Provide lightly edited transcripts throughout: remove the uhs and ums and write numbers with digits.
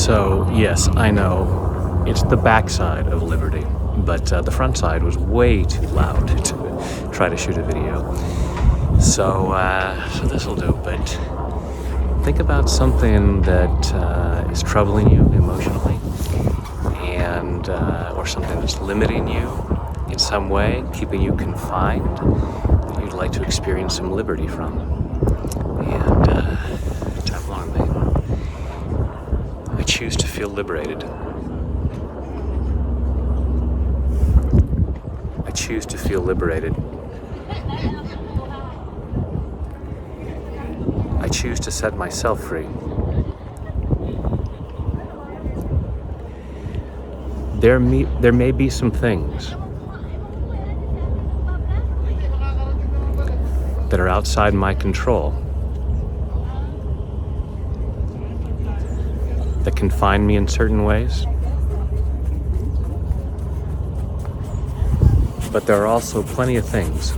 So, yes, I know, it's the backside of liberty, but the front side was way too loud to try to shoot a video. So this'll do, but think about something that is troubling you emotionally, and or something that's limiting you in some way, keeping you confined, that you'd like to experience some liberty from. And tap along, babe. I choose to feel liberated. I choose to feel liberated. I choose to set myself free. There may be some things that are outside my control, that confine me in certain ways. But there are also plenty of things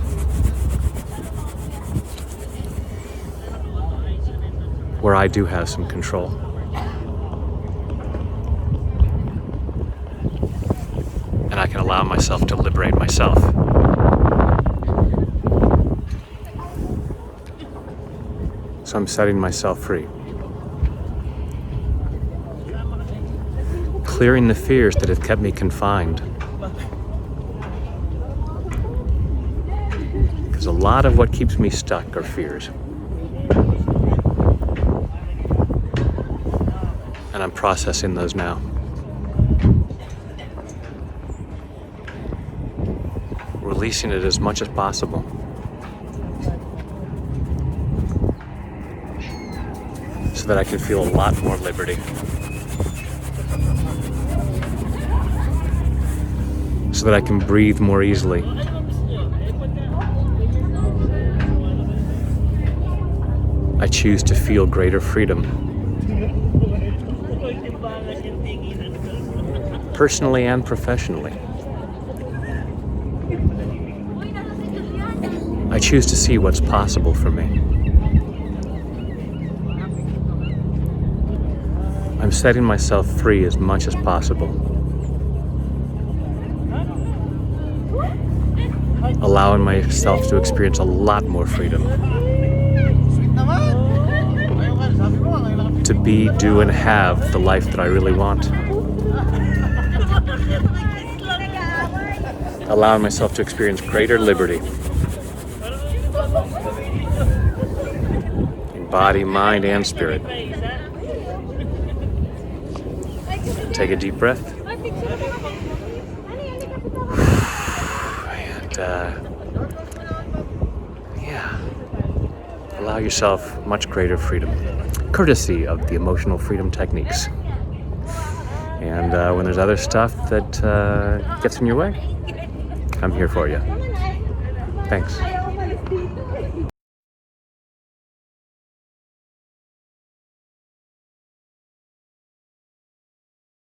where I do have some control. And I can allow myself to liberate myself. So I'm setting myself free. Clearing the fears that have kept me confined. Because a lot of what keeps me stuck are fears. And I'm processing those now. Releasing it as much as possible. So that I can feel a lot more liberty. So that I can breathe more easily. I choose to feel greater freedom. Personally and professionally. I choose to see what's possible for me. I'm setting myself free as much as possible. Allowing myself to experience a lot more freedom. To be, do, and have the life that I really want. Allowing myself to experience greater liberty. In body, mind, and spirit. Take a deep breath. Allow yourself much greater freedom, courtesy of the emotional freedom techniques. And when there's other stuff that gets in your way, I'm here for you. Thanks.